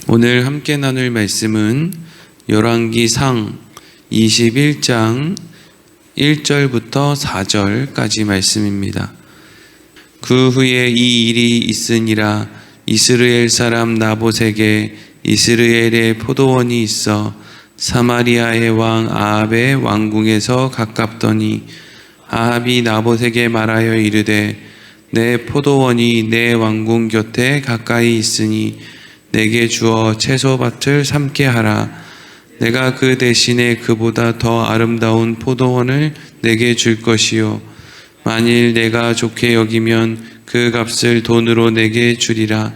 오늘 함께 나눌 말씀은 열왕기상 21장 1절부터 4절까지 말씀입니다. 그 후에 이 일이 있으니라. 이스라엘 사람 나봇에게 이스라엘의 포도원이 있어 사마리아의 왕 아합의 왕궁에서 가깝더니 아합이 나봇에게 말하여 이르되 내 포도원이 내 왕궁 곁에 가까이 있으니 내게 주어 채소밭을 삼게 하라. 내가 그 대신에 그보다 더 아름다운 포도원을 내게 줄 것이요 만일 내가 좋게 여기면 그 값을 돈으로 내게 주리라.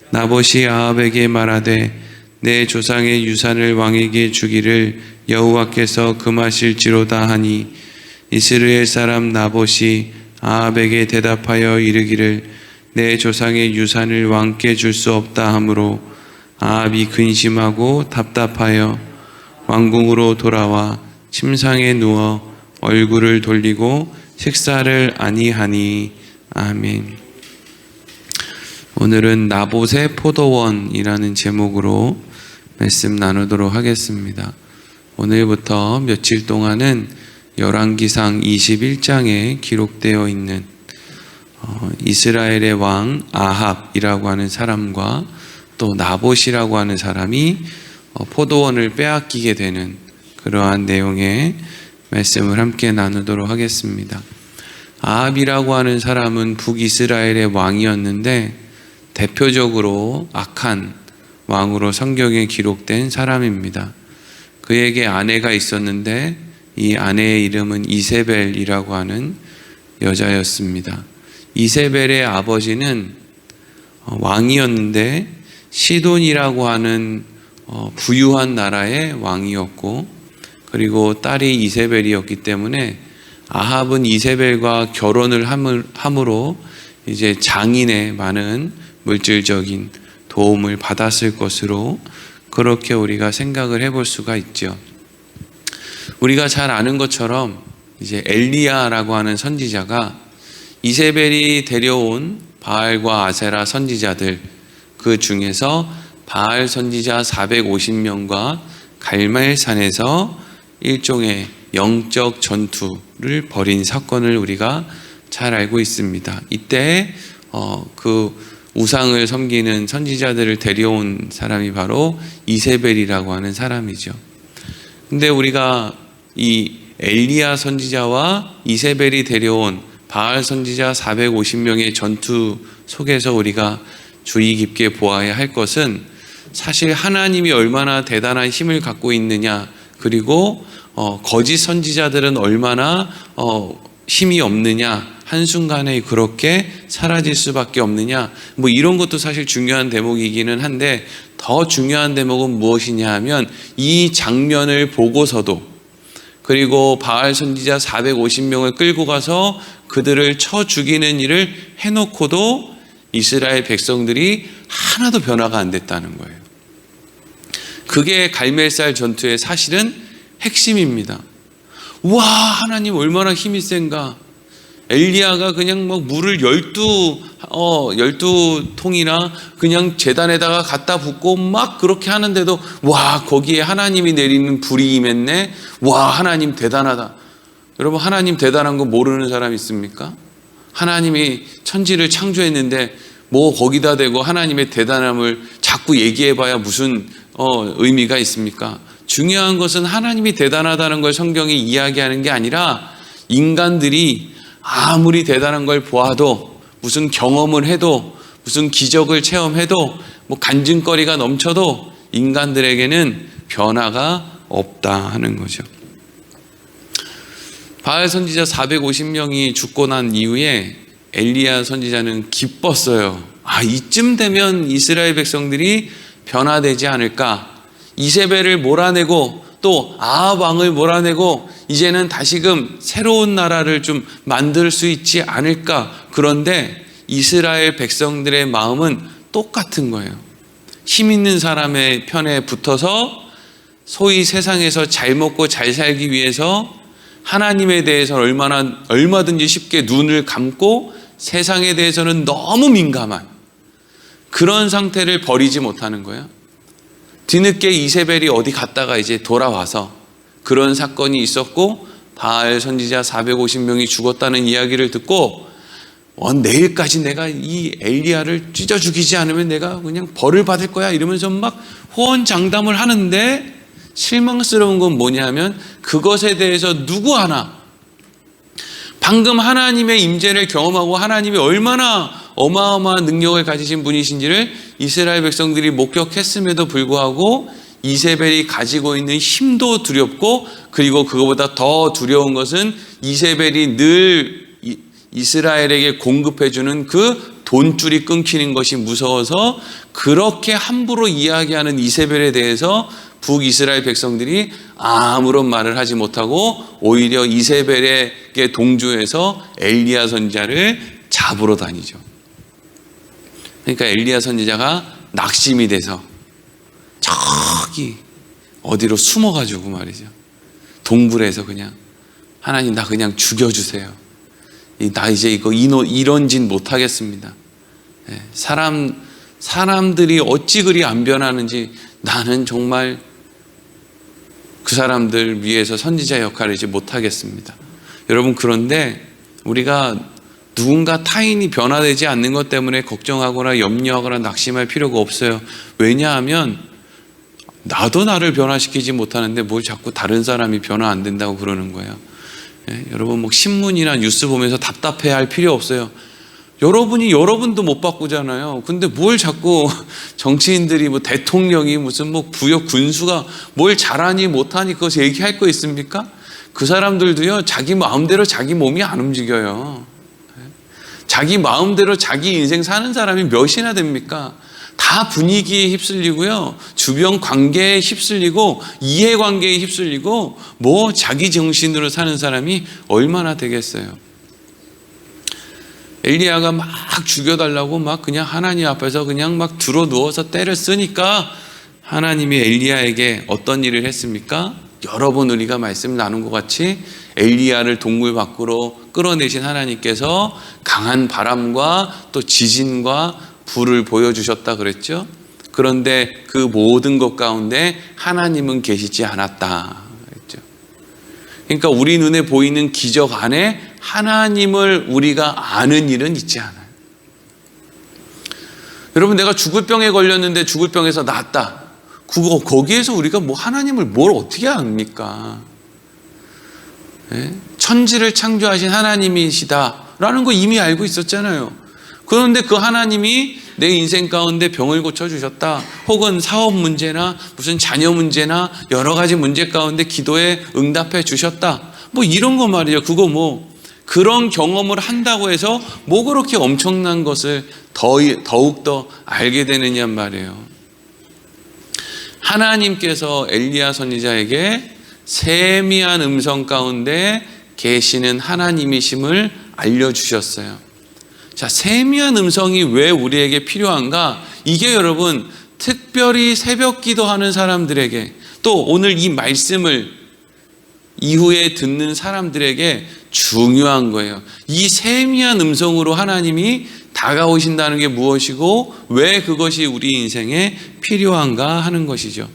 나봇이 아합에게 말하되 내 조상의 유산을 왕에게 주기를 여호와께서 금하실지로다 하니 이스라엘 사람 나봇이 아합에게 대답하여 이르기를 내 조상의 유산을 왕께 줄 수 없다 하므로 아합이 근심하고 답답하여 왕궁으로 돌아와 침상에 누워 얼굴을 돌리고 식사를 아니하니. 아멘. 오늘은 나봇의 포도원이라는 제목으로 말씀 나누도록 하겠습니다. 오늘부터 며칠 동안은 열왕기상 21장에 기록되어 있는 이스라엘의 왕 아합이라고 하는 사람과 또 나봇이라고 하는 사람이 포도원을 빼앗기게 되는 그러한 내용의 말씀을 함께 나누도록 하겠습니다. 아합이라고 하는 사람은 북이스라엘의 왕이었는데 대표적으로 악한 왕으로 성경에 기록된 사람입니다. 그에게 아내가 있었는데 이 아내의 이름은 이세벨이라고 하는 여자였습니다. 이세벨의 아버지는 왕이었는데 시돈이라고 하는 부유한 나라의 왕이었고, 그리고 딸이 이세벨이었기 때문에 아합은 이세벨과 결혼을 함으로 이제 장인의 많은 물질적인 도움을 받았을 것으로 그렇게 우리가 생각을 해볼 수가 있죠. 우리가 잘 아는 것처럼 이제 엘리야라고 하는 선지자가 이세벨이 데려온 바알과 아세라 선지자들 그 중에서 바알 선지자 450명과 갈멜산에서 일종의 영적 전투를 벌인 사건을 우리가 잘 알고 있습니다. 이때 그 우상을 섬기는 선지자들을 데려온 사람이 바로 이세벨이라고 하는 사람이죠. 근데 우리가 이 엘리야 선지자와 이세벨이 데려온 바알 선지자 450명의 전투 속에서 우리가 주의 깊게 보아야 할 것은 사실 하나님이 얼마나 대단한 힘을 갖고 있느냐, 그리고 거짓 선지자들은 얼마나 힘이 없느냐, 한순간에 그렇게 사라질 수밖에 없느냐, 뭐 이런 것도 사실 중요한 대목이기는 한데 더 중요한 대목은 무엇이냐 하면 이 장면을 보고서도, 그리고 바알 선지자 450명을 끌고 가서 그들을 쳐 죽이는 일을 해놓고도 이스라엘 백성들이 하나도 변화가 안 됐다는 거예요. 그게 갈멜살 전투의 사실은 핵심입니다. 와, 하나님 얼마나 힘이 센가. 엘리야가 그냥 막 물을 12통이나 그냥 제단에다가 갖다 붓고 막 그렇게 하는데도 와, 거기에 하나님이 내리는 불이 임했네. 와, 하나님 대단하다. 여러분, 하나님 대단한 거 모르는 사람 있습니까? 하나님이 천지를 창조했는데 뭐 거기다 대고 하나님의 대단함을 자꾸 얘기해봐야 무슨 의미가 있습니까? 중요한 것은 하나님이 대단하다는 걸 성경이 이야기하는 게 아니라 인간들이 아무리 대단한 걸 보아도, 무슨 경험을 해도, 무슨 기적을 체험해도, 뭐 간증거리가 넘쳐도 인간들에게는 변화가 없다 하는 거죠. 바알 선지자 450명이 죽고 난 이후에 엘리야 선지자는 기뻤어요. 아, 이쯤 되면 이스라엘 백성들이 변화되지 않을까. 이세벨을 몰아내고 또 아합 왕을 몰아내고 이제는 다시금 새로운 나라를 좀 만들 수 있지 않을까. 그런데 이스라엘 백성들의 마음은 똑같은 거예요. 힘 있는 사람의 편에 붙어서 소위 세상에서 잘 먹고 잘 살기 위해서 하나님에 대해서는 얼마든지 쉽게 눈을 감고 세상에 대해서는 너무 민감한 그런 상태를 버리지 못하는 거예요. 뒤늦게 이세벨이 어디 갔다가 이제 돌아와서 그런 사건이 있었고 바알 선지자 450명이 죽었다는 이야기를 듣고 내일까지 내가 이 엘리야를 찢어 죽이지 않으면 내가 그냥 벌을 받을 거야 이러면서 막 호언장담을 하는데, 실망스러운 건 뭐냐면 그것에 대해서 누구 하나 방금 하나님의 임재를 경험하고 하나님이 얼마나 어마어마한 능력을 가지신 분이신지를 이스라엘 백성들이 목격했음에도 불구하고 이세벨이 가지고 있는 힘도 두렵고, 그리고 그거보다 더 두려운 것은 이세벨이 늘 이스라엘에게 공급해주는 그 돈줄이 끊기는 것이 무서워서 그렇게 함부로 이야기하는 이세벨에 대해서 북이스라엘 백성들이 아무런 말을 하지 못하고 오히려 이세벨에게 동조해서 엘리야 선지자를 잡으러 다니죠. 그러니까 엘리야 선지자가 낙심이 돼서 저기 어디로 숨어가지고 말이죠, 동굴에서 그냥 하나님 나 그냥 죽여주세요. 나 이제 이런 짓 못하겠습니다. 사람들이 어찌 그리 안 변하는지 나는 정말 그 사람들 위해서 선지자 역할을 이제 못하겠습니다. 여러분, 그런데 우리가 누군가 타인이 변화되지 않는 것 때문에 걱정하거나 염려하거나 낙심할 필요가 없어요. 왜냐하면 나도 나를 변화시키지 못하는데 뭘 자꾸 다른 사람이 변화 안 된다고 그러는 거예요. 여러분, 뭐 신문이나 뉴스 보면서 답답해할 필요 없어요. 여러분이 여러분도 못 바꾸잖아요. 근데 뭘 자꾸 정치인들이 뭐 대통령이 무슨 뭐 부역 군수가 뭘 잘하니 못하니 그것을 얘기할 거 있습니까? 그 사람들도요, 자기 마음대로 자기 몸이 안 움직여요. 자기 마음대로 자기 인생 사는 사람이 몇이나 됩니까? 다 분위기에 휩쓸리고요, 주변 관계에 휩쓸리고 이해관계에 휩쓸리고 뭐 자기 정신으로 사는 사람이 얼마나 되겠어요. 엘리야가 막 죽여달라고 막 그냥 하나님 앞에서 그냥 막 들어 누워서 때를 쓰니까 하나님이 엘리야에게 어떤 일을 했습니까? 여러 번 우리가 말씀 나눈 것 같이 엘리야를 동굴 밖으로 끌어내신 하나님께서 강한 바람과 또 지진과 불을 보여주셨다 그랬죠. 그런데 그 모든 것 가운데 하나님은 계시지 않았다 그랬죠. 그러니까 우리 눈에 보이는 기적 안에 하나님을 우리가 아는 일은 있지 않아요. 여러분, 내가 죽을 병에 걸렸는데 죽을 병에서 낫다, 거기에서 우리가 뭐 하나님을 뭘 어떻게 압니까? 천지를 창조하신 하나님이시다라는 거 이미 알고 있었잖아요. 그런데 그 하나님이 내 인생 가운데 병을 고쳐주셨다, 혹은 사업 문제나 무슨 자녀 문제나 여러 가지 문제 가운데 기도에 응답해 주셨다, 뭐 이런 거 말이에요. 그거 뭐 그런 경험을 한다고 해서 뭐 그렇게 엄청난 것을 더욱더 알게 되느냐 말이에요. 하나님께서 엘리야 선지자에게 세미한 음성 가운데 계시는 하나님이심을 알려주셨어요. 자, 세미한 음성이 왜 우리에게 필요한가? 이게 여러분, 특별히 새벽 기도하는 사람들에게, 또 오늘 이 말씀을 이후에 듣는 사람들에게 중요한 거예요. 이 세미한 음성으로 하나님이 다가오신다는 게 무엇이고 왜 그것이 우리 인생에 필요한가 하는 것이죠.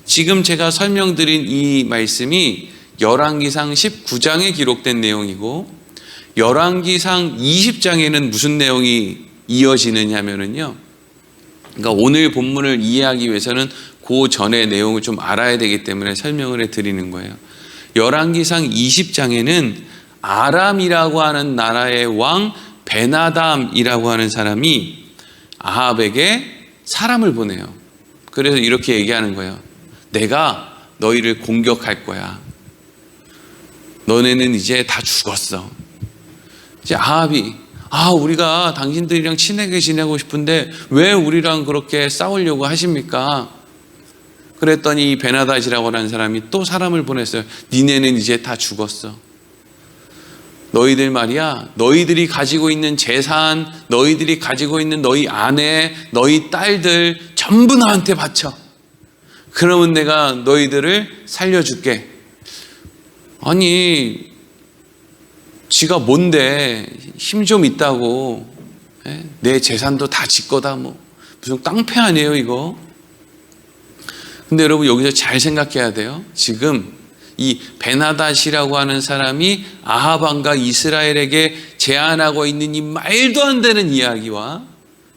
지금 제가 설명드린 이 말씀이 열왕기상 19장에 기록된 내용이고, 열왕기상 20장에는 무슨 내용이 이어지느냐면요, 그러니까 오늘 본문을 이해하기 위해서는 그 전의 내용을 좀 알아야 되기 때문에 설명을 해드리는 거예요. 열왕기상 20장에는 아람이라고 하는 나라의 왕 베나담이라고 하는 사람이 아합에게 사람을 보내요. 그래서 이렇게 얘기하는 거예요. 내가 너희를 공격할 거야. 너네는 이제 다 죽었어. 이제 아합이 우리가 당신들이랑 친하게 지내고 싶은데 왜 우리랑 그렇게 싸우려고 하십니까? 그랬더니 이 베나닷이라고 하는 사람이 또 사람을 보냈어요. 니네는 이제 다 죽었어. 너희들 말이야, 너희들이 가지고 있는 재산, 너희들이 가지고 있는 너희 아내, 너희 딸들 전부 나한테 바쳐. 그러면 내가 너희들을 살려줄게. 아니, 지가 뭔데 힘 좀 있다고 내 재산도 다 지 거다, 뭐 무슨 깡패 아니에요 이거? 근데 여러분 여기서 잘 생각해야 돼요. 지금 이 베나닷이라고 하는 사람이 아합 왕과 이스라엘에게 제안하고 있는 이 말도 안 되는 이야기와,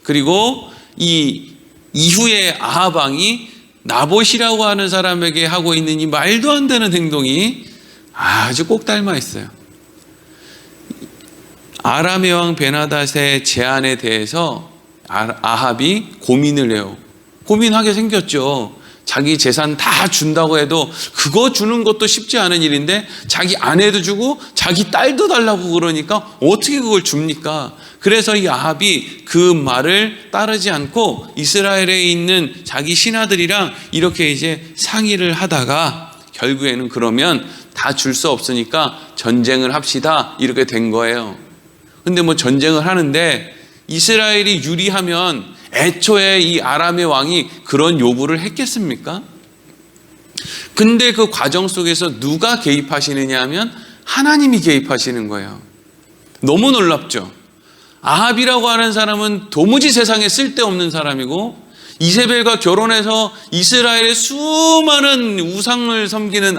그리고 이 이후에 아합 왕이 나봇이라고 하는 사람에게 하고 있는 이 말도 안 되는 행동이 아주 꼭 닮아 있어요. 아람의 왕 베나닷의 제안에 대해서 아합이 고민을 해요. 고민하게 생겼죠. 자기 재산 다 준다고 해도 그거 주는 것도 쉽지 않은 일인데 자기 아내도 주고 자기 딸도 달라고 그러니까 어떻게 그걸 줍니까? 그래서 이 아합이 그 말을 따르지 않고 이스라엘에 있는 자기 신하들이랑 이렇게 이제 상의를 하다가 결국에는 그러면 다 줄 수 없으니까 전쟁을 합시다 이렇게 된 거예요. 근데 뭐 전쟁을 하는데 이스라엘이 유리하면 애초에 이 아람의 왕이 그런 요구를 했겠습니까? 근데 그 과정 속에서 누가 개입하시느냐 하면 하나님이 개입하시는 거예요. 너무 놀랍죠? 아합이라고 하는 사람은 도무지 세상에 쓸데없는 사람이고 이세벨과 결혼해서 이스라엘의 수많은 우상을 섬기는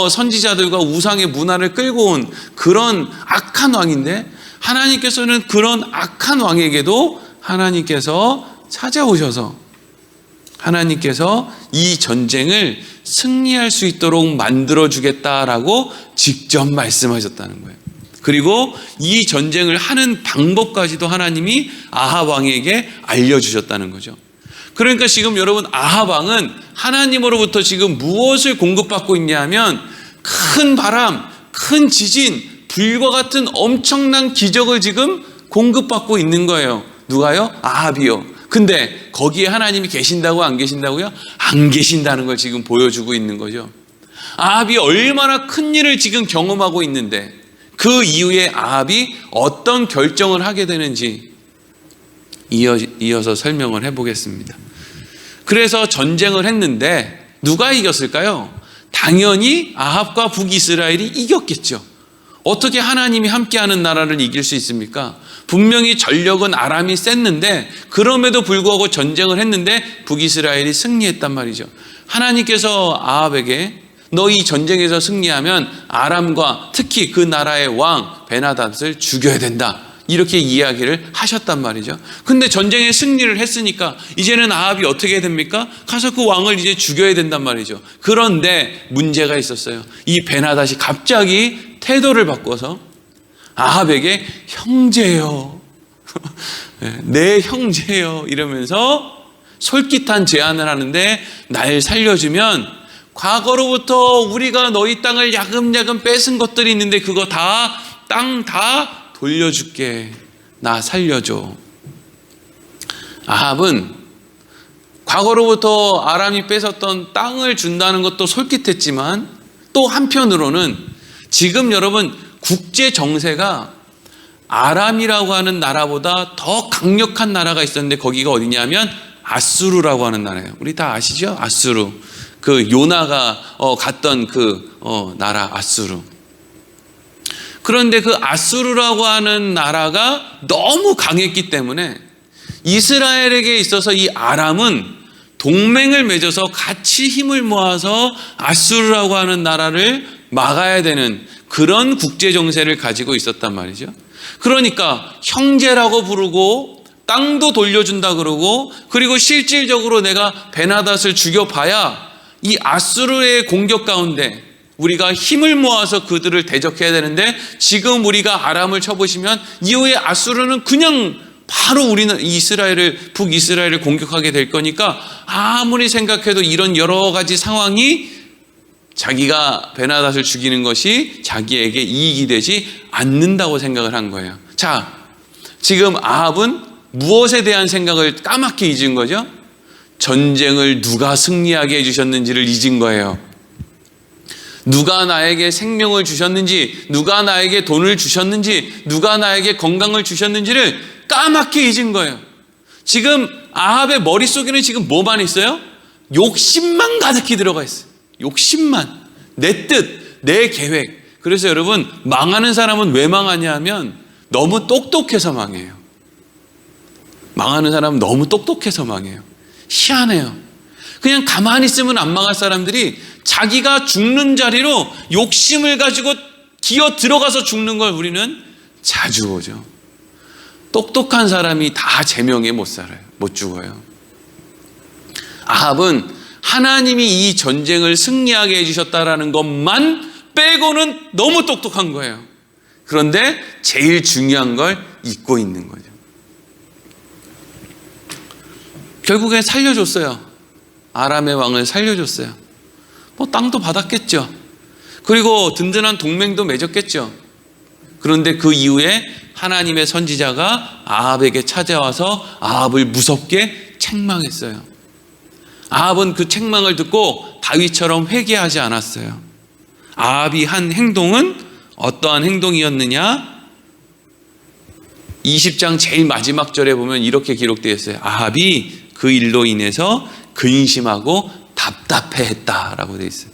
선지자들과 우상의 문화를 끌고 온 그런 악한 왕인데, 하나님께서는 그런 악한 왕에게도 하나님께서 찾아오셔서 하나님께서 이 전쟁을 승리할 수 있도록 만들어주겠다라고 직접 말씀하셨다는 거예요. 그리고 이 전쟁을 하는 방법까지도 하나님이 아합 왕에게 알려주셨다는 거죠. 그러니까 지금 여러분 아합 왕은 하나님으로부터 지금 무엇을 공급받고 있냐 하면 큰 바람, 큰 지진, 불과 같은 엄청난 기적을 지금 공급받고 있는 거예요. 누가요? 아합이요. 근데 거기에 하나님이 계신다고 안 계신다고요? 안 계신다는 걸 지금 보여주고 있는 거죠. 아합이 얼마나 큰 일을 지금 경험하고 있는데 그 이후에 아합이 어떤 결정을 하게 되는지 이어서 설명을 해보겠습니다. 그래서 전쟁을 했는데 누가 이겼을까요? 당연히 아합과 북이스라엘이 이겼겠죠. 어떻게 하나님이 함께하는 나라를 이길 수 있습니까? 분명히 전력은 아람이 셌는데 그럼에도 불구하고 전쟁을 했는데 북이스라엘이 승리했단 말이죠. 하나님께서 아합에게 너 이 전쟁에서 승리하면 아람과 특히 그 나라의 왕 베나닷을 죽여야 된다, 이렇게 이야기를 하셨단 말이죠. 근데 전쟁에 승리를 했으니까 이제는 아합이 어떻게 됩니까? 가서 그 왕을 이제 죽여야 된단 말이죠. 그런데 문제가 있었어요. 이 베나닷이 갑자기 태도를 바꿔서 아합에게 형제요, 내 형제요 이러면서 솔깃한 제안을 하는데, 날 살려주면 과거로부터 우리가 너희 땅을 야금야금 뺏은 것들이 있는데 그거 땅 다 돌려줄게. 나 살려줘. 아합은 과거로부터 아람이 뺏었던 땅을 준다는 것도 솔깃했지만 또 한편으로는 지금 여러분 국제 정세가 아람이라고 하는 나라보다 더 강력한 나라가 있었는데 거기가 어디냐면 아수르라고 하는 나라예요. 우리 다 아시죠? 아수르. 그 요나가 갔던 그 나라 아수르. 그런데 그 아수르라고 하는 나라가 너무 강했기 때문에 이스라엘에게 있어서 이 아람은 동맹을 맺어서 같이 힘을 모아서 아수르라고 하는 나라를 막아야 되는 그런 국제 정세를 가지고 있었단 말이죠. 그러니까 형제라고 부르고 땅도 돌려준다 그러고, 그리고 실질적으로 내가 베나닷을 죽여봐야 이 아수르의 공격 가운데 우리가 힘을 모아서 그들을 대적해야 되는데, 지금 우리가 아람을 쳐보시면 이후에 아수르는 그냥 바로 우리는 북이스라엘을 공격하게 될 거니까 아무리 생각해도 이런 여러 가지 상황이 자기가 베나닷을 죽이는 것이 자기에게 이익이 되지 않는다고 생각을 한 거예요. 자, 지금 아합은 무엇에 대한 생각을 까맣게 잊은 거죠? 전쟁을 누가 승리하게 해주셨는지를 잊은 거예요. 누가 나에게 생명을 주셨는지, 누가 나에게 돈을 주셨는지, 누가 나에게 건강을 주셨는지를 까맣게 잊은 거예요. 지금 아합의 머릿속에는 지금 뭐만 있어요? 욕심만 가득히 들어가 있어요. 욕심만. 내 뜻, 내 계획. 그래서 여러분, 망하는 사람은 왜 망하냐 하면 너무 똑똑해서 망해요. 망하는 사람은 너무 똑똑해서 망해요. 희한해요. 그냥 가만히 있으면 안 망할 사람들이 자기가 죽는 자리로 욕심을 가지고 기어 들어가서 죽는 걸 우리는 자주 보죠. 똑똑한 사람이 다 제명에 못 살아요. 못 죽어요. 아합은 하나님이 이 전쟁을 승리하게 해주셨다라는 것만 빼고는 너무 똑똑한 거예요. 그런데 제일 중요한 걸 잊고 있는 거죠. 결국에 살려줬어요. 아람의 왕을 살려줬어요. 뭐 땅도 받았겠죠. 그리고 든든한 동맹도 맺었겠죠. 그런데 그 이후에 하나님의 선지자가 아합에게 찾아와서 아합을 무섭게 책망했어요. 아합은 그 책망을 듣고 다윗처럼 회개하지 않았어요. 아합이 한 행동은 어떠한 행동이었느냐? 20장 제일 마지막 절에 보면 이렇게 기록되어 있어요. 아합이 그 일로 인해서 근심하고 답답해했다라고 되어 있어요.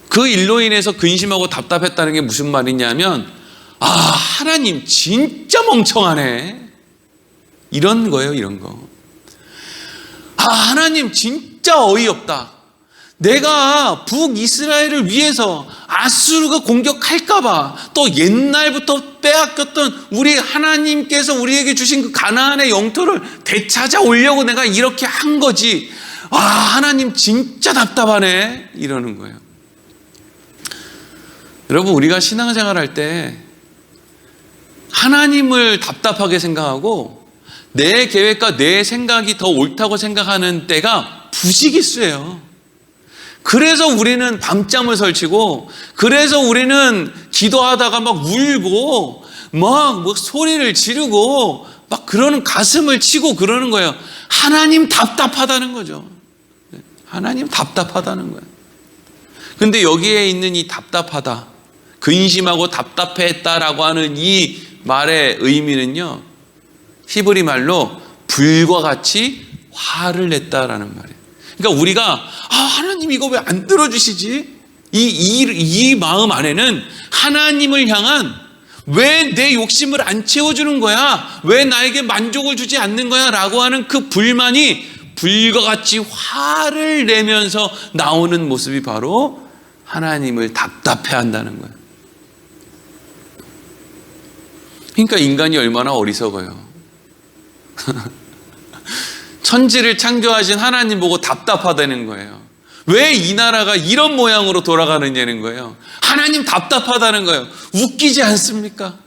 그 일로 인해서 근심하고 답답했다는 게 무슨 말이냐면, 아, 하나님 진짜 멍청하네, 이런 거예요. 이런 거. 아, 하나님 진짜 어이없다. 내가 북이스라엘을 위해서 아수르가 공격할까봐 또 옛날부터 빼앗겼던 우리 하나님께서 우리에게 주신 그 가나안의 영토를 되찾아오려고 내가 이렇게 한 거지. 아, 하나님 진짜 답답하네, 이러는 거예요. 여러분, 우리가 신앙생활 할 때 하나님을 답답하게 생각하고 내 계획과 내 생각이 더 옳다고 생각하는 때가 부지기수예요. 그래서 우리는 밤잠을 설치고, 그래서 우리는 기도하다가 막 울고 막 소리를 지르고 막 그러는, 가슴을 치고 그러는 거예요. 하나님 답답하다는 거죠. 하나님 답답하다는 거예요. 근데 여기에 있는 이 답답하다, 근심하고 답답했다라고 하는 이 말의 의미는요, 히브리 말로 불과 같이 화를 냈다라는 말이에요. 그러니까 우리가 하나님 이거 왜 안 들어주시지? 이 마음 안에는 하나님을 향한, 왜 내 욕심을 안 채워주는 거야? 왜 나에게 만족을 주지 않는 거야? 라고 하는 그 불만이 불과 같이 화를 내면서 나오는 모습이 바로 하나님을 답답해한다는 거예요. 그러니까 인간이 얼마나 어리석어요. 천지를 창조하신 하나님 보고 답답하다는 거예요. 왜 이 나라가 이런 모양으로 돌아가느냐는 거예요. 하나님 답답하다는 거예요. 웃기지 않습니까?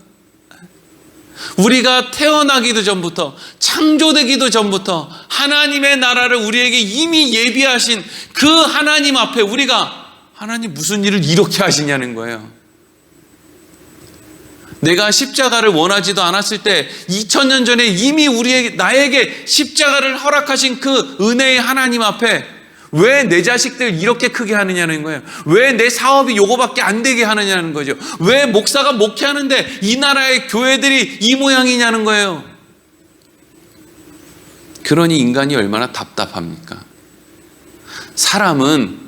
우리가 태어나기도 전부터, 창조되기도 전부터 하나님의 나라를 우리에게 이미 예비하신 그 하나님 앞에 우리가, 하나님 무슨 일을 이렇게 하시냐는 거예요. 내가 십자가를 원하지도 않았을 때 2000년 전에 이미 나에게 십자가를 허락하신 그 은혜의 하나님 앞에 왜 내 자식들 이렇게 크게 하느냐는 거예요. 왜 내 사업이 요거밖에 안 되게 하느냐는 거죠. 왜 목사가 목회하는데 이 나라의 교회들이 이 모양이냐는 거예요. 그러니 인간이 얼마나 답답합니까? 사람은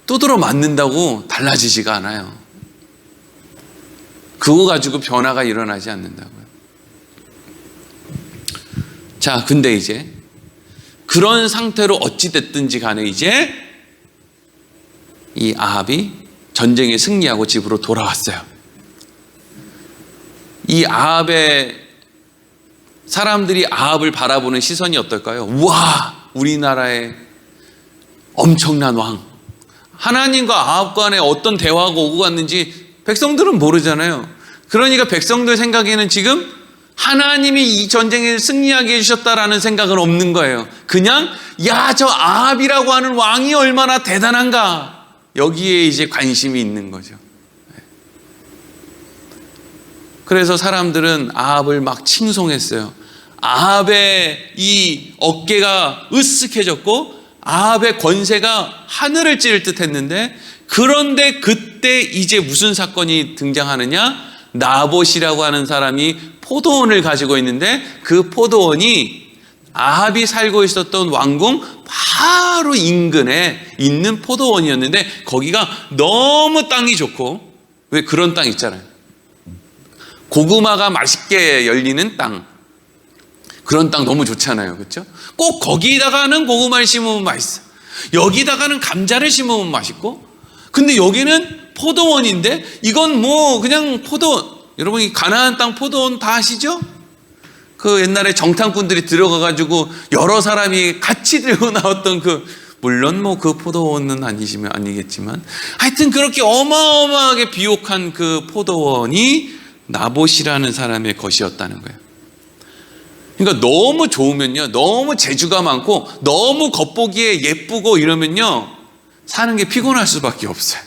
두드러 맞는다고 달라지지가 않아요. 그거 가지고 변화가 일어나지 않는다고요. 자, 근데 이제 그런 상태로 어찌됐든지 간에 이제 이 아합이 전쟁에 승리하고 집으로 돌아왔어요. 이 아합의 사람들이 아합을 바라보는 시선이 어떨까요? 우와, 우리나라의 엄청난 왕. 하나님과 아합 간에 어떤 대화가 오고 갔는지 백성들은 모르잖아요. 그러니까 백성들 생각에는 지금 하나님이 이 전쟁에 승리하게 해주셨다라는 생각은 없는 거예요. 그냥 야, 저 아합이라고 하는 왕이 얼마나 대단한가, 여기에 이제 관심이 있는 거죠. 그래서 사람들은 아합을 막 칭송했어요. 아합의 이 어깨가 으쓱해졌고 아합의 권세가 하늘을 찌를 듯 했는데, 그런데 그때 이제 무슨 사건이 등장하느냐? 나봇이라고 하는 사람이 포도원을 가지고 있는데, 그 포도원이 아합이 살고 있었던 왕궁 바로 인근에 있는 포도원이었는데, 거기가 너무 땅이 좋고, 왜 그런 땅 있잖아요. 고구마가 맛있게 열리는 땅, 그런 땅 너무 좋잖아요. 그렇죠? 꼭 거기다가는 고구마를 심으면 맛있어. 여기다가는 감자를 심으면 맛있고, 근데 여기는 포도원인데 이건 뭐 그냥 포도원. 여러분 이 가나안 땅 포도원 다 아시죠? 그 옛날에 정탐꾼들이 들어가가지고 여러 사람이 같이 들고 나왔던 물론 뭐 그 포도원은 아니겠지만 하여튼 그렇게 어마어마하게 비옥한 그 포도원이 나봇이라는 사람의 것이었다는 거예요. 그러니까 너무 좋으면요, 너무 재주가 많고 너무 겉보기에 예쁘고 이러면요 사는 게 피곤할 수밖에 없어요.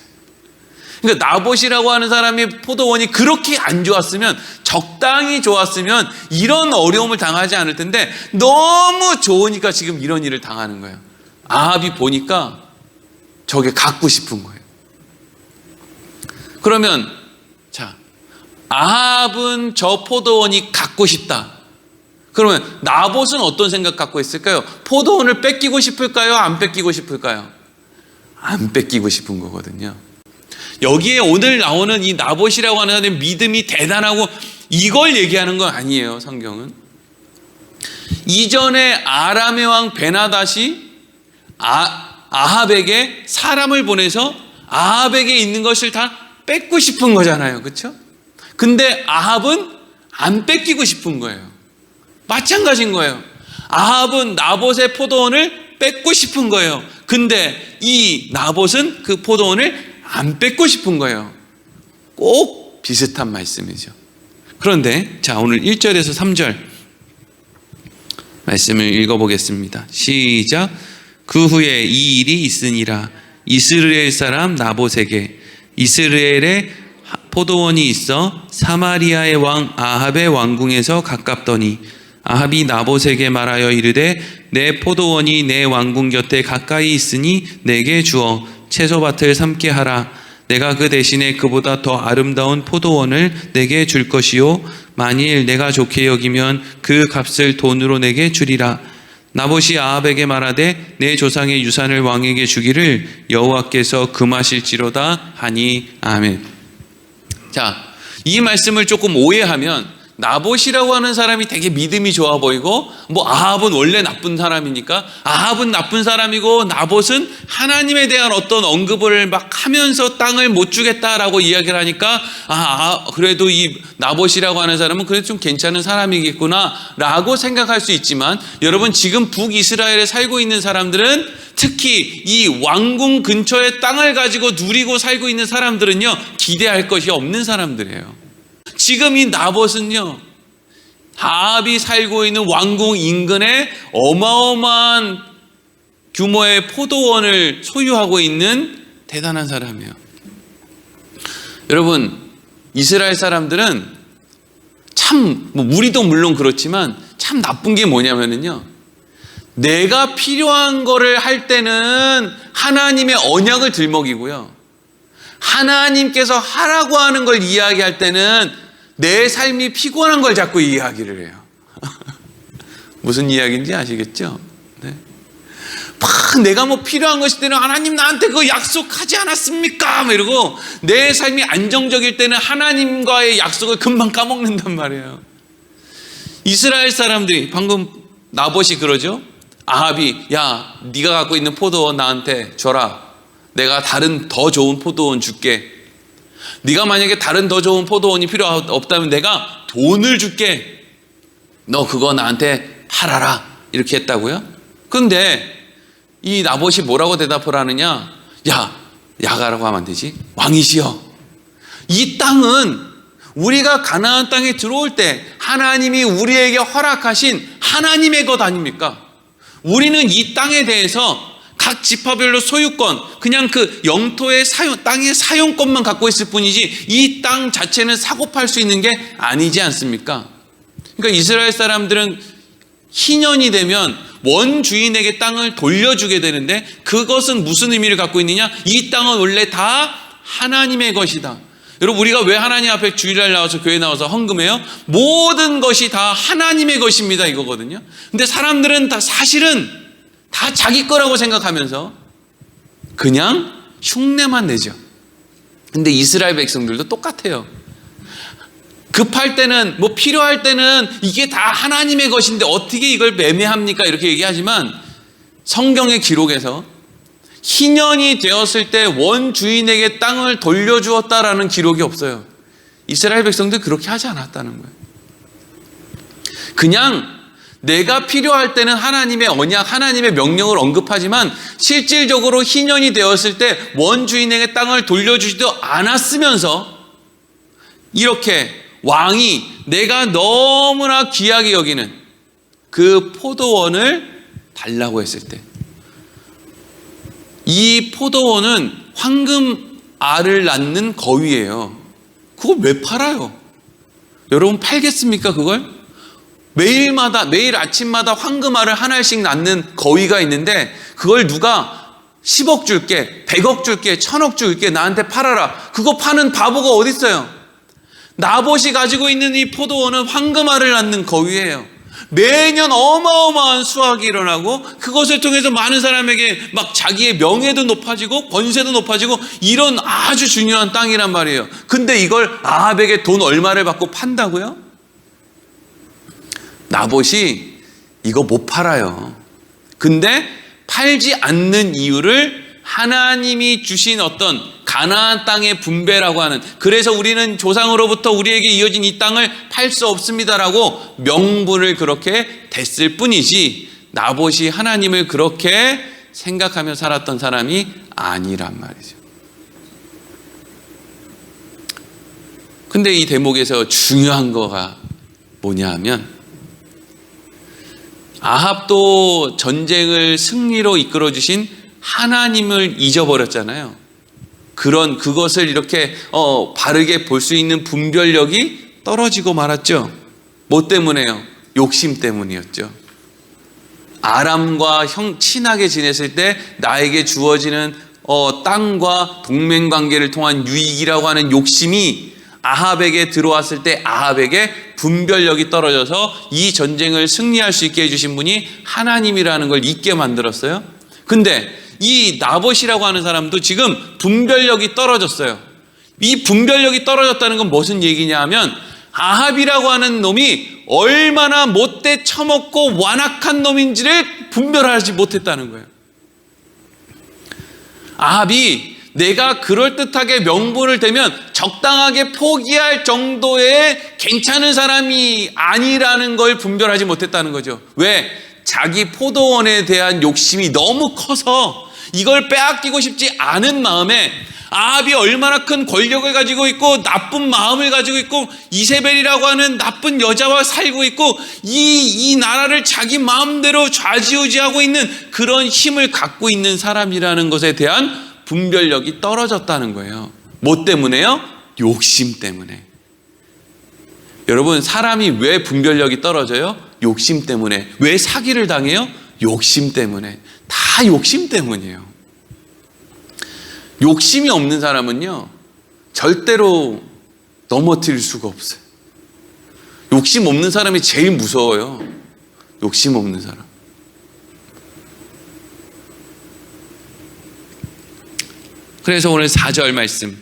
그러니까 나봇이라고 하는 사람이 포도원이 그렇게 안 좋았으면, 적당히 좋았으면 이런 어려움을 당하지 않을 텐데 너무 좋으니까 지금 이런 일을 당하는 거예요. 아합이 보니까 저게 갖고 싶은 거예요. 그러면 자, 아합은 저 포도원이 갖고 싶다. 그러면 나봇은 어떤 생각 갖고 있을까요? 포도원을 뺏기고 싶을까요? 안 뺏기고 싶을까요? 안 뺏기고 싶은 거거든요. 여기에 오늘 나오는 이 나봇이라고 하는 사람의 믿음이 대단하고 이걸 얘기하는 건 아니에요. 성경은 이전에 아람의 왕 베나닷이 아합에게 사람을 보내서 아합에게 있는 것을 다 뺏고 싶은 거잖아요. 그렇죠? 근데 아합은 안 뺏기고 싶은 거예요. 마찬가지인 거예요. 아합은 나봇의 포도원을 뺏고 싶은 거예요. 근데 이 나봇은 그 포도원을 안 뺏고 싶은 거예요. 꼭 비슷한 말씀이죠. 그런데 자, 오늘 1절에서 3절 말씀을 읽어보겠습니다. 시작. 그 후에 이 일이 있으니라. 이스라엘 사람 나봇에게 이스라엘에 포도원이 있어 사마리아의 왕 아합의 왕궁에서 가깝더니 아합이 나봇에게 말하여 이르되 내 포도원이 내 왕궁 곁에 가까이 있으니 내게 주어 채소밭을 삼게 하라. 내가 그 대신에 그보다 더 아름다운 포도원을 내게 줄 것이요 만일 내가 좋게 여기면 그 값을 돈으로 내게 주리라. 나봇이 아합에게 말하되 내 조상의 유산을 왕에게 주기를 여호와께서 금하실지로다 하니. 아멘. 자, 이 말씀을 조금 오해하면 나봇이라고 하는 사람이 되게 믿음이 좋아 보이고, 뭐 아합은 원래 나쁜 사람이니까 아합은 나쁜 사람이고 나봇은 하나님에 대한 어떤 언급을 막 하면서 땅을 못 주겠다라고 이야기를 하니까 그래도 이 나봇이라고 하는 사람은 그래도 좀 괜찮은 사람이겠구나 라고 생각할 수 있지만, 여러분 지금 북이스라엘에 살고 있는 사람들은, 특히 이 왕궁 근처에 땅을 가지고 누리고 살고 있는 사람들은요 기대할 것이 없는 사람들이에요. 지금 이 나봇은요 아합이 살고 있는 왕궁 인근에 어마어마한 규모의 포도원을 소유하고 있는 대단한 사람이에요. 여러분 이스라엘 사람들은 참, 뭐 우리도 물론 그렇지만 참 나쁜 게 뭐냐면요, 내가 필요한 거를 할 때는 하나님의 언약을 들먹이고요, 하나님께서 하라고 하는 걸 이야기할 때는 내 삶이 피곤한 걸 자꾸 이야기를 해요. 무슨 이야기인지 아시겠죠? 네. 막 내가 뭐 필요한 것일 때는 하나님 나한테 그거 약속하지 않았습니까? 막 이러고, 내 삶이 안정적일 때는 하나님과의 약속을 금방 까먹는단 말이에요. 이스라엘 사람들이, 방금 나봇이 그러죠? 아합이 야 네가 갖고 있는 포도원 나한테 줘라. 내가 다른 더 좋은 포도원 줄게. 네가 만약에 다른 더 좋은 포도원이 필요 없다면 내가 돈을 줄게. 너 그거 나한테 팔아라. 이렇게 했다고요? 근데 이 나봇이 뭐라고 대답을 하느냐? 야가라고 하면 안 되지. 왕이시여, 이 땅은 우리가 가나안 땅에 들어올 때 하나님이 우리에게 허락하신 하나님의 것 아닙니까? 우리는 이 땅에 대해서 각 지파별로 소유권, 그냥 그 영토의 땅의 사용권만 갖고 있을 뿐이지 이 땅 자체는 사고 팔 수 있는 게 아니지 않습니까? 그러니까 이스라엘 사람들은 희년이 되면 원주인에게 땅을 돌려주게 되는데, 그것은 무슨 의미를 갖고 있느냐? 이 땅은 원래 다 하나님의 것이다. 여러분 우리가 왜 하나님 앞에 주일날 나와서 교회 나와서 헌금해요? 모든 것이 다 하나님의 것입니다 이거거든요. 근데 사람들은 다 사실은 다 자기 거라고 생각하면서 그냥 흉내만 내죠. 근데 이스라엘 백성들도 똑같아요. 급할 때는, 뭐 필요할 때는 이게 다 하나님의 것인데 어떻게 이걸 매매합니까? 이렇게 얘기하지만 성경의 기록에서 희년이 되었을 때 원주인에게 땅을 돌려주었다라는 기록이 없어요. 이스라엘 백성들 그렇게 하지 않았다는 거예요. 그냥 내가 필요할 때는 하나님의 언약, 하나님의 명령을 언급하지만 실질적으로 희년이 되었을 때 원주인에게 땅을 돌려주지도 않았으면서 이렇게 왕이 내가 너무나 귀하게 여기는 그 포도원을 달라고 했을 때, 이 포도원은 황금 알을 낳는 거위예요. 그걸 왜 팔아요? 여러분 팔겠습니까 그걸? 매일 아침마다 황금 알을 한 알씩 낳는 거위가 있는데 그걸 누가 10억 줄게, 100억 줄게, 1000억 줄게 나한테 팔아라. 그거 파는 바보가 어디 있어요? 나봇이 가지고 있는 이 포도원은 황금 알을 낳는 거위예요. 매년 어마어마한 수확이 일어나고 그것을 통해서 많은 사람에게 막 자기의 명예도 높아지고 권세도 높아지고 이런 아주 중요한 땅이란 말이에요. 근데 이걸 아합에게 돈 얼마를 받고 판다고요? 나봇이 이거 못 팔아요. 근데 팔지 않는 이유를 하나님이 주신 어떤 가나안 땅의 분배라고 하는, 그래서 우리는 조상으로부터 우리에게 이어진 이 땅을 팔 수 없습니다라고 명분을 그렇게 댔을 뿐이지 나봇이 하나님을 그렇게 생각하며 살았던 사람이 아니란 말이죠. 근데 이 대목에서 중요한 거가 뭐냐 하면 아합도 전쟁을 승리로 이끌어 주신 하나님을 잊어버렸잖아요. 그것을 이렇게 바르게 볼 수 있는 분별력이 떨어지고 말았죠. 뭐 때문에요? 욕심 때문이었죠. 아람과 친하게 지냈을 때 나에게 주어지는 땅과 동맹관계를 통한 유익이라고 하는 욕심이 아합에게 들어왔을 때 아합에게 분별력이 떨어져서 이 전쟁을 승리할 수 있게 해주신 분이 하나님이라는 걸 잊게 만들었어요. 근데 이 나봇이라고 하는 사람도 지금 분별력이 떨어졌어요. 이 분별력이 떨어졌다는 건 무슨 얘기냐 하면 아합이라고 하는 놈이 얼마나 못돼 처먹고 완악한 놈인지를 분별하지 못했다는 거예요. 아합이 내가 그럴듯하게 명분을 대면 적당하게 포기할 정도의 괜찮은 사람이 아니라는 걸 분별하지 못했다는 거죠. 왜? 자기 포도원에 대한 욕심이 너무 커서 이걸 빼앗기고 싶지 않은 마음에 아합이 얼마나 큰 권력을 가지고 있고 나쁜 마음을 가지고 있고 이세벨이라고 하는 나쁜 여자와 살고 있고 이 나라를 자기 마음대로 좌지우지하고 있는 그런 힘을 갖고 있는 사람이라는 것에 대한 분별력이 떨어졌다는 거예요. 뭐 때문에요? 욕심 때문에. 여러분, 사람이 왜 분별력이 떨어져요? 욕심 때문에. 왜 사기를 당해요? 욕심 때문에. 다 욕심 때문이에요. 욕심이 없는 사람은요, 절대로 넘어뜨릴 수가 없어요. 욕심 없는 사람이 제일 무서워요. 욕심 없는 사람. 그래서 오늘 4절 말씀,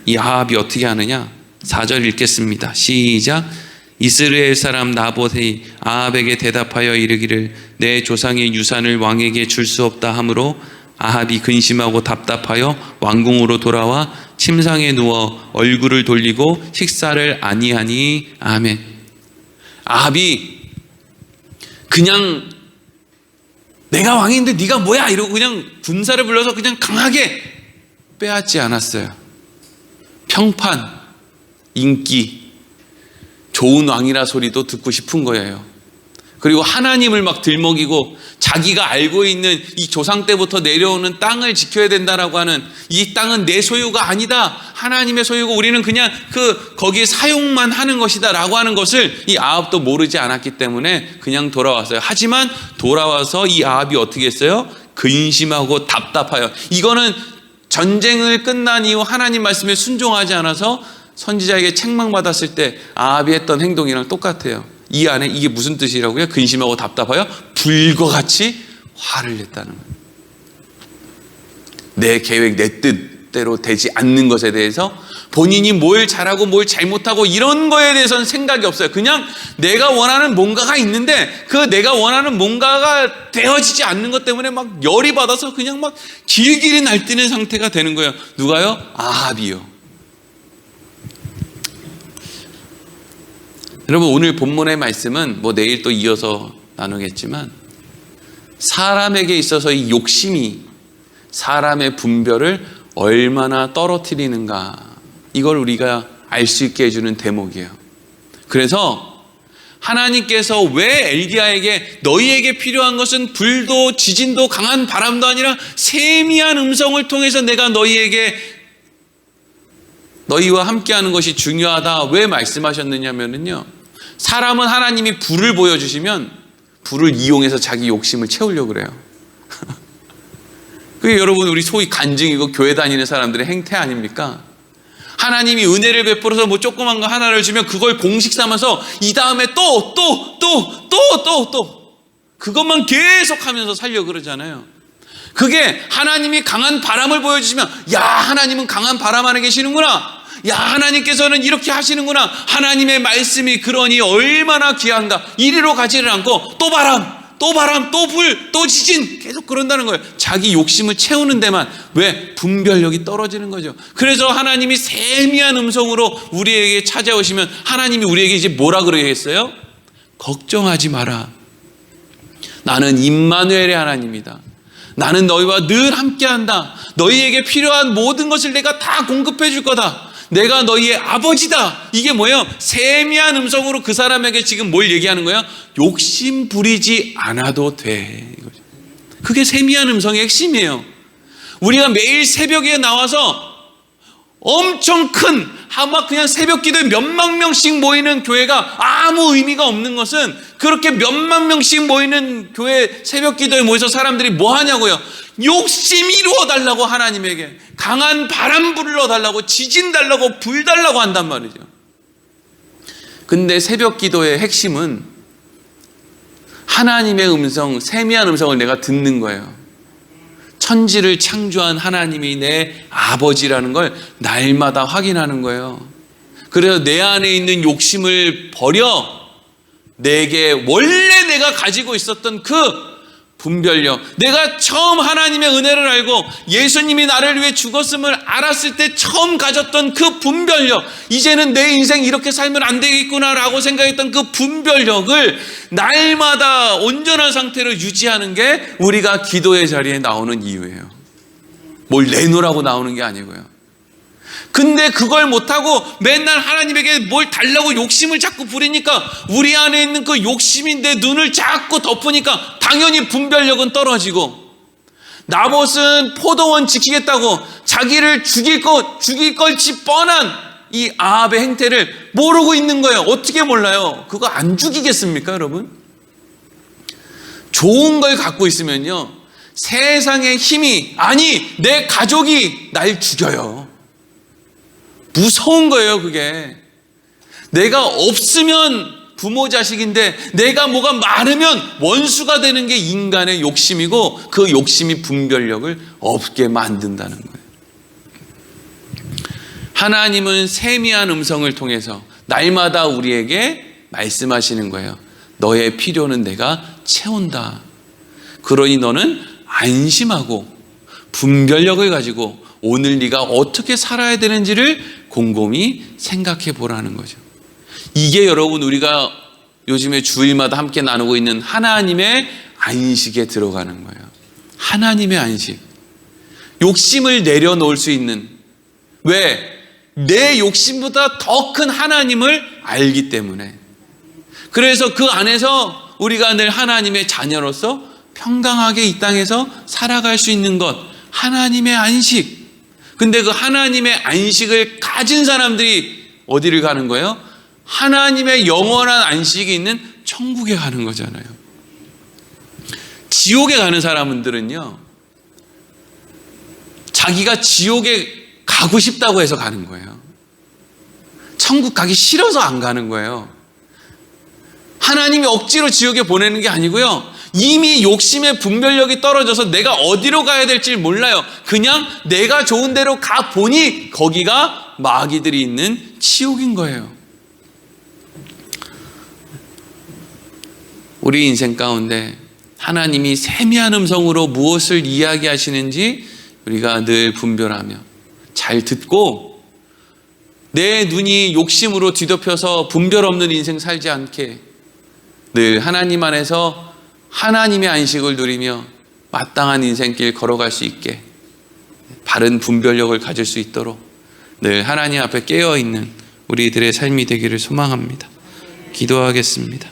이 아합이 어떻게 하느냐? 4절 읽겠습니다. 시작. 이스라엘 사람 나봇이 아합에게 대답하여 이르기를 내 조상의 유산을 왕에게 줄 수 없다 하므로 아합이 근심하고 답답하여 왕궁으로 돌아와 침상에 누워 얼굴을 돌리고 식사를 아니하니. 아멘. 아합이 그냥 내가 왕인데 네가 뭐야 이러고 그냥 군사를 불러서 그냥 강하게 빼앗지 않았어요. 평판, 인기, 좋은 왕이라 소리도 듣고 싶은 거예요. 그리고 하나님을 막 들먹이고 자기가 알고 있는 이 조상 때부터 내려오는 땅을 지켜야 된다라고 하는, 이 땅은 내 소유가 아니다, 하나님의 소유고 우리는 그냥 거기에 사용만 하는 것이다 라고 하는 것을 이 아합도 모르지 않았기 때문에 그냥 돌아왔어요. 하지만 돌아와서 이 아합이 어떻게 했어요? 근심하고 답답하여. 이거는 전쟁을 끝난 이후 하나님 말씀에 순종하지 않아서 선지자에게 책망받았을 때 아합이 했던 행동이랑 똑같아요. 이 안에 이게 무슨 뜻이라고요? 근심하고 답답하여 불과 같이 화를 냈다는 거예요. 내 계획, 내 뜻, 뜻대로 되지 않는 것에 대해서 본인이 뭘 잘하고 뭘 잘못하고 이런 거에 대해서는 생각이 없어요. 그냥 내가 원하는 뭔가가 있는데 그 내가 원하는 뭔가가 되어지지 않는 것 때문에 막 열이 받아서 그냥 막 길길이 날뛰는 상태가 되는 거예요. 누가요? 아합이요. 여러분, 오늘 본문의 말씀은 뭐 내일 또 이어서 나누겠지만 사람에게 있어서 이 욕심이 사람의 분별을 얼마나 떨어뜨리는가, 이걸 우리가 알 수 있게 해주는 대목이에요. 그래서 하나님께서 왜 엘리야에게 너희에게 필요한 것은 불도 지진도 강한 바람도 아니라 세미한 음성을 통해서 내가 너희와 함께하는 것이 중요하다 왜 말씀하셨느냐면요, 사람은 하나님이 불을 보여주시면 불을 이용해서 자기 욕심을 채우려고 그래요. 그게 여러분 우리 소위 간증이고 교회 다니는 사람들의 행태 아닙니까? 하나님이 은혜를 베풀어서 뭐 조그만 거 하나를 주면 그걸 공식 삼아서 이 다음에 또 그것만 계속 하면서 살려고 그러잖아요. 그게 하나님이 강한 바람을 보여주시면 야, 하나님은 강한 바람 안에 계시는구나, 야, 하나님께서는 이렇게 하시는구나, 하나님의 말씀이 그러니 얼마나 귀한가, 이리로 가지를 않고 또 바람, 또 불, 또 지진 계속 그런다는 거예요. 자기 욕심을 채우는 데만. 왜? 분별력이 떨어지는 거죠. 그래서 하나님이 세미한 음성으로 우리에게 찾아오시면 하나님이 우리에게 이제 뭐라 그러겠어요? 걱정하지 마라. 나는 임마누엘의 하나님이다. 나는 너희와 늘 함께한다. 너희에게 필요한 모든 것을 내가 다 공급해 줄 거다. 내가 너희의 아버지다. 이게 뭐예요? 세미한 음성으로 그 사람에게 지금 뭘 얘기하는 거예요? 욕심 부리지 않아도 돼. 그게 세미한 음성의 핵심이에요. 우리가 매일 새벽에 나와서 엄청 큰, 아마 그냥 새벽 기도에 몇만 명씩 모이는 교회가 아무 의미가 없는 것은, 그렇게 몇만 명씩 모이는 교회 새벽 기도에 모여서 사람들이 뭐 하냐고요? 욕심 이루어 달라고, 하나님에게 강한 바람 불러 달라고, 지진 달라고, 불 달라고 한단 말이죠. 근데 새벽 기도의 핵심은 하나님의 음성, 세미한 음성을 내가 듣는 거예요. 천지를 창조한 하나님이 내 아버지라는 걸 날마다 확인하는 거예요. 그래서 내 안에 있는 욕심을 버려 내게 원래 내가 가지고 있었던 그 분별력, 내가 처음 하나님의 은혜를 알고 예수님이 나를 위해 죽었음을 알았을 때 처음 가졌던 그 분별력, 이제는 내 인생 이렇게 살면 안 되겠구나라고 생각했던 그 분별력을 날마다 온전한 상태로 유지하는 게 우리가 기도의 자리에 나오는 이유예요. 뭘 내놓으라고 나오는 게 아니고요. 근데 그걸 못하고 맨날 하나님에게 뭘 달라고 욕심을 자꾸 부리니까, 우리 안에 있는 그 욕심이 내 눈을 자꾸 덮으니까 당연히 분별력은 떨어지고, 나봇은 포도원 지키겠다고 자기를 죽일 걸지 뻔한 이 아합의 행태를 모르고 있는 거예요. 어떻게 몰라요? 그거 안 죽이겠습니까, 여러분? 좋은 걸 갖고 있으면요, 세상의 힘이, 아니 내 가족이 날 죽여요. 무서운 거예요, 그게. 내가 없으면 부모 자식인데 내가 뭐가 많으면 원수가 되는 게 인간의 욕심이고, 그 욕심이 분별력을 없게 만든다는 거예요. 하나님은 세미한 음성을 통해서 날마다 우리에게 말씀하시는 거예요. 너의 필요는 내가 채운다. 그러니 너는 안심하고 분별력을 가지고 오늘 네가 어떻게 살아야 되는지를 곰곰이 생각해 보라는 거죠. 이게 여러분 우리가 요즘에 주일마다 함께 나누고 있는 하나님의 안식에 들어가는 거예요. 하나님의 안식. 욕심을 내려놓을 수 있는, 왜? 내 욕심보다 더 큰 하나님을 알기 때문에. 그래서 그 안에서 우리가 늘 하나님의 자녀로서 평강하게 이 땅에서 살아갈 수 있는 것, 하나님의 안식. 근데 그 하나님의 안식을 가진 사람들이 어디를 가는 거예요? 하나님의 영원한 안식이 있는 천국에 가는 거잖아요. 지옥에 가는 사람들은요, 자기가 지옥에 가고 싶다고 해서 가는 거예요. 천국 가기 싫어서 안 가는 거예요. 하나님이 억지로 지옥에 보내는 게 아니고요, 이미 욕심의 분별력이 떨어져서 내가 어디로 가야 될지 몰라요. 그냥 내가 좋은 데로 가 보니 거기가 마귀들이 있는 지옥인 거예요. 우리 인생 가운데 하나님이 세미한 음성으로 무엇을 이야기하시는지 우리가 늘 분별하며 잘 듣고 내 눈이 욕심으로 뒤덮여서 분별 없는 인생 살지 않게 늘 하나님 안에서 하나님의 안식을 누리며 마땅한 인생길 걸어갈 수 있게 바른 분별력을 가질 수 있도록 늘 하나님 앞에 깨어있는 우리들의 삶이 되기를 소망합니다. 기도하겠습니다.